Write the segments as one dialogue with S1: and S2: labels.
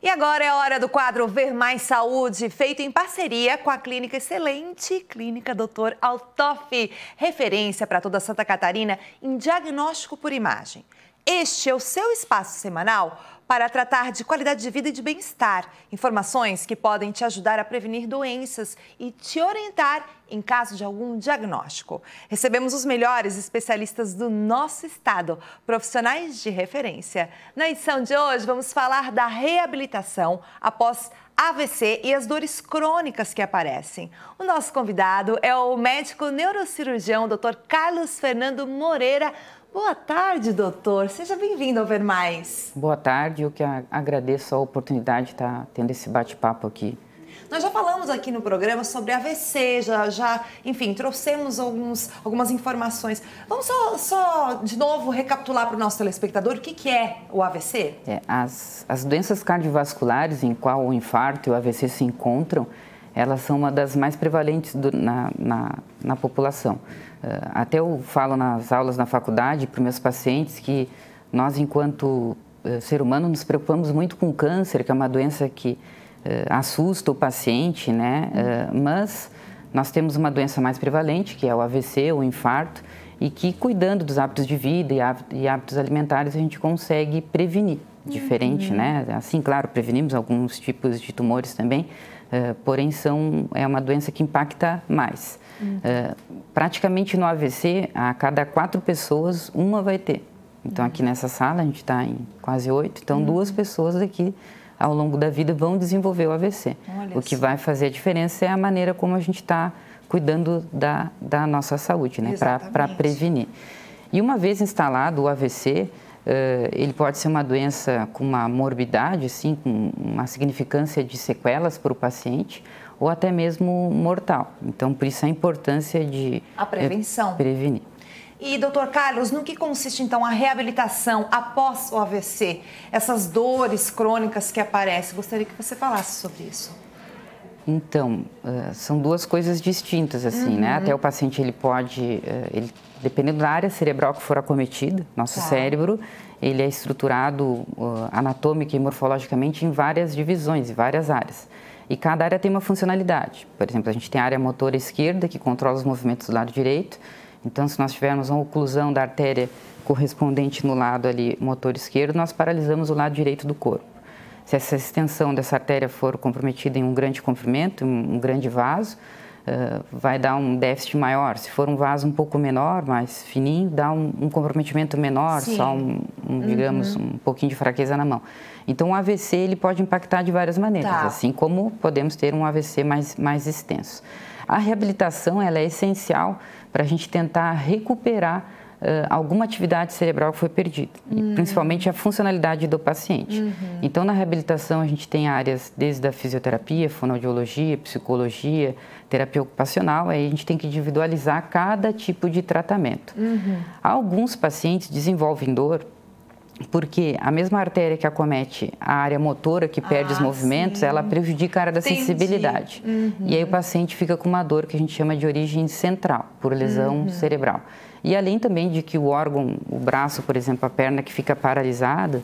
S1: E agora é a hora do quadro Ver Mais Saúde, feito em parceria com a Clínica Excelente, Clínica Dr. Altoff, referência para toda Santa Catarina em diagnóstico por imagem. Este é o seu espaço semanal para tratar de qualidade de vida e de bem-estar. Informações que podem te ajudar a prevenir doenças e te orientar em caso de algum diagnóstico. Recebemos os melhores especialistas do nosso estado, profissionais de referência. Na edição de hoje, vamos falar da reabilitação após AVC e as dores crônicas que aparecem. O nosso convidado é o médico neurocirurgião Dr. Carlos Fernando Moreira. Boa tarde, doutor. Seja bem-vindo ao Ver Mais.
S2: Boa tarde, eu que agradeço a oportunidade de estar tendo esse bate-papo aqui.
S1: Nós já falamos aqui no programa sobre AVC, enfim, trouxemos algumas informações. Vamos só de novo recapitular para o nosso telespectador o que é o AVC?
S2: As doenças cardiovasculares em qual o infarto e o AVC se encontram, elas são uma das mais prevalentes na população. Até eu falo nas aulas na faculdade para os meus pacientes que nós, enquanto ser humano, nos preocupamos muito com o câncer, que é uma doença que assusta o paciente, né? Mas nós temos uma doença mais prevalente, que é o AVC, o infarto, e que, cuidando dos hábitos de vida e hábitos alimentares, a gente consegue prevenir. Diferente, né? Assim, claro, prevenimos alguns tipos de tumores também, porém é uma doença que impacta mais. Praticamente no AVC, a cada 4 pessoas, uma vai ter. Então, aqui nessa sala, a gente está em quase 8, então 2 pessoas aqui, ao longo da vida, vão desenvolver o AVC. O que vai fazer a diferença é a maneira como a gente está cuidando da nossa saúde, né? Para prevenir. E uma vez instalado o AVC, ele pode ser uma doença com uma morbidade, assim, com uma significância de sequelas para o paciente, ou até mesmo mortal. Então, por isso a importância de
S1: a prevenção.
S2: Prevenir.
S1: E, doutor Carlos, no que consiste, então, a reabilitação após o AVC? Essas dores crônicas que aparecem, gostaria que você falasse sobre isso.
S2: Então, são 2 coisas distintas, assim, né? Até o paciente, ele pode, dependendo da área cerebral que for acometida, nosso cérebro, ele é estruturado anatômica e morfologicamente em várias divisões, em várias áreas. E cada área tem uma funcionalidade. Por exemplo, a gente tem a área motora esquerda, que controla os movimentos do lado direito. Então, se nós tivermos uma oclusão da artéria correspondente no lado ali motor esquerdo, nós paralisamos o lado direito do corpo. Se essa extensão dessa artéria for comprometida em um grande comprimento, um grande vaso, vai dar um déficit maior. Se for um vaso um pouco menor, mais fininho, dá um comprometimento menor, só digamos, um pouquinho de fraqueza na mão. Então, o AVC ele pode impactar de várias maneiras, assim como podemos ter um AVC mais extenso. A reabilitação ela é essencial para a gente tentar recuperar alguma atividade cerebral que foi perdida, e principalmente a funcionalidade do paciente. Então, na reabilitação, a gente tem áreas desde a fisioterapia, fonoaudiologia, psicologia, terapia ocupacional, aí a gente tem que individualizar cada tipo de tratamento. Alguns pacientes desenvolvem dor porque a mesma artéria que acomete a área motora, que perde os movimentos, ela prejudica a área da sensibilidade. E aí o paciente fica com uma dor que a gente chama de origem central, por lesão cerebral. E além também de que o órgão, o braço, por exemplo, a perna que fica paralisada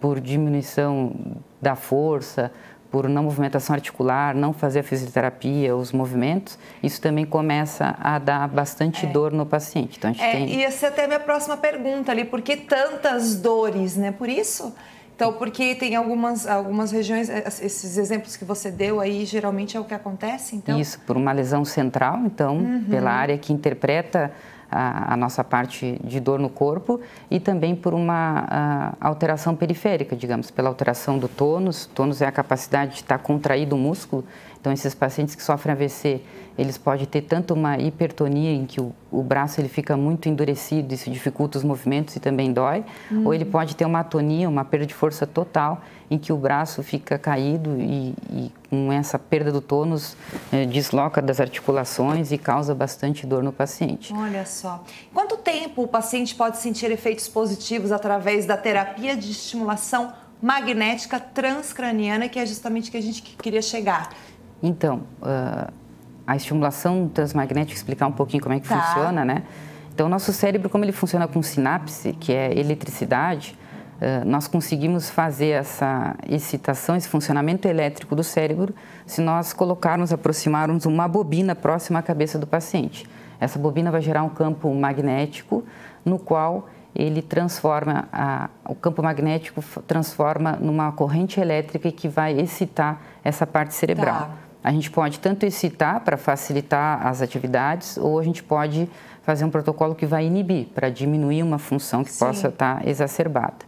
S2: por diminuição da força, por não movimentação articular, não fazer a fisioterapia, os movimentos, isso também começa a dar bastante dor no paciente. Então, a gente tem...
S1: E essa é até a minha próxima pergunta ali, por que tantas dores, né? Por isso? Então, porque tem algumas regiões, esses exemplos que você deu aí, geralmente é o que acontece, então?
S2: Isso, por uma lesão central, então, pela área que interpreta a nossa parte de dor no corpo e também por uma alteração periférica, digamos, pela alteração do tônus. Tônus é a capacidade de estar contraído o músculo. Então, esses pacientes que sofrem AVC, eles podem ter tanto uma hipertonia em que o braço ele fica muito endurecido, isso dificulta os movimentos e também dói, ou ele pode ter uma atonia, uma perda de força total, em que o braço fica caído e com essa perda do tônus desloca das articulações e causa bastante dor no paciente.
S1: Olha só. Quanto tempo o paciente pode sentir efeitos positivos através da terapia de estimulação magnética transcraniana, que é justamente o que a gente queria chegar?
S2: Então, a estimulação transmagnética, explicar um pouquinho como é que funciona, né? Então, o nosso cérebro, como ele funciona com sinapse, que é eletricidade, nós conseguimos fazer essa excitação, esse funcionamento elétrico do cérebro, se nós aproximarmos uma bobina próxima à cabeça do paciente. Essa bobina vai gerar um campo magnético, no qual ele transforma, o campo magnético transforma numa corrente elétrica que vai excitar essa parte cerebral.
S1: Tá.
S2: A gente pode tanto excitar para facilitar as atividades, ou a gente pode fazer um protocolo que vai inibir, para diminuir uma função que possa estar exacerbada.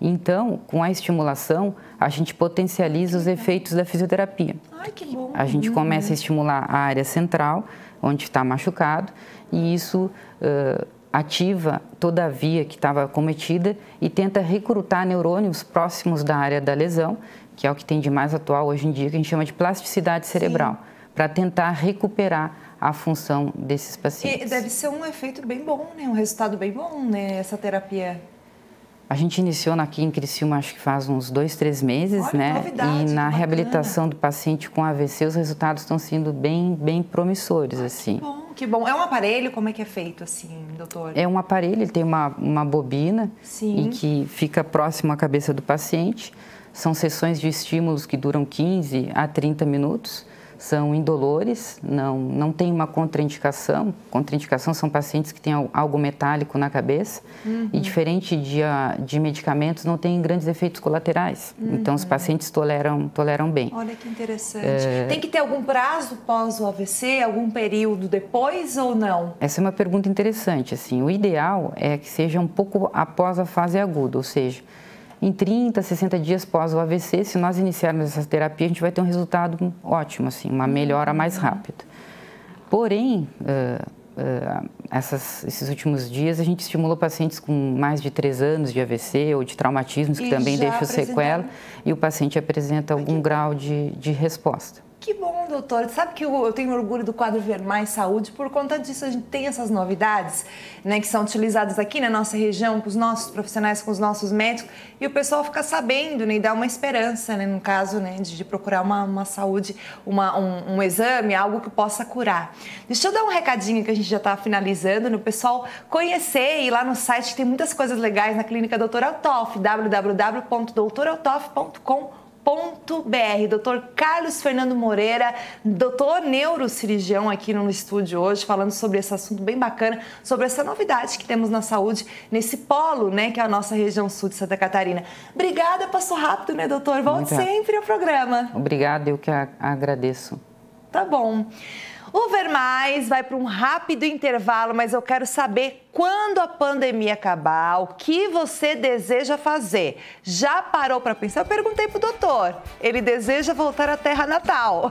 S2: Então, com a estimulação, a gente potencializa os efeitos da fisioterapia.
S1: Ai, que bom.
S2: A gente começa a estimular a área central, onde está machucado, e isso ativa toda a via que estava acometida e tenta recrutar neurônios próximos da área da lesão, que é o que tem de mais atual hoje em dia, que a gente chama de plasticidade cerebral, para tentar recuperar a função desses pacientes.
S1: E deve ser um efeito bem bom, né? Um resultado bem bom, né? Essa terapia.
S2: A gente iniciou aqui em Criciúma, acho que faz uns 2, 3 meses,
S1: Olha,
S2: né?
S1: novidade,
S2: E na
S1: bacana.
S2: reabilitação do paciente com AVC, os resultados estão sendo bem promissores, assim.
S1: Que bom, que bom. É um aparelho? Como é que é feito, assim, doutor?
S2: É um aparelho, ele tem uma bobina
S1: Sim.
S2: e que fica próximo à cabeça do paciente. São sessões de estímulos que duram 15 a 30 minutos. São indolores, não tem uma contraindicação. Contraindicação são pacientes que têm algo metálico na cabeça. E diferente de medicamentos, não tem grandes efeitos colaterais. Então, os pacientes toleram bem.
S1: Olha que interessante. Tem que ter algum prazo pós o AVC, algum período depois ou não?
S2: Essa é uma pergunta interessante. Assim, o ideal é que seja um pouco após a fase aguda, ou seja, em 30, 60 dias pós o AVC, se nós iniciarmos essa terapia, a gente vai ter um resultado ótimo, assim, uma melhora mais rápida. Porém, esses últimos dias, a gente estimulou pacientes com mais de 3 anos de AVC ou de traumatismos, que também deixam sequela, e o paciente apresenta algum grau de resposta.
S1: Que bom, doutor. Sabe que eu tenho orgulho do quadro Ver Mais Saúde, por conta disso a gente tem essas novidades, né, que são utilizadas aqui na nossa região, com os nossos profissionais, com os nossos médicos, e o pessoal fica sabendo, né, e dá uma esperança, né, no caso, né, de procurar uma saúde, um exame, algo que possa curar. Deixa eu dar um recadinho que a gente já está finalizando, no pessoal conhecer e ir lá no site, que tem muitas coisas legais na Clínica Dr. Altoff, www.doutoraltoff.com.br. Dr. Carlos Fernando Moreira, doutor neurocirurgião aqui no estúdio hoje, falando sobre esse assunto bem bacana, sobre essa novidade que temos na saúde, nesse polo, né, que é a nossa região sul de Santa Catarina. Obrigada, passou rápido, né, doutor? Volte sempre ao programa.
S2: Obrigada, eu que agradeço.
S1: Tá bom. O Ver Mais vai para um rápido intervalo, mas eu quero saber quando a pandemia acabar, o que você deseja fazer? Já parou para pensar? Eu perguntei pro doutor, ele deseja voltar à terra natal.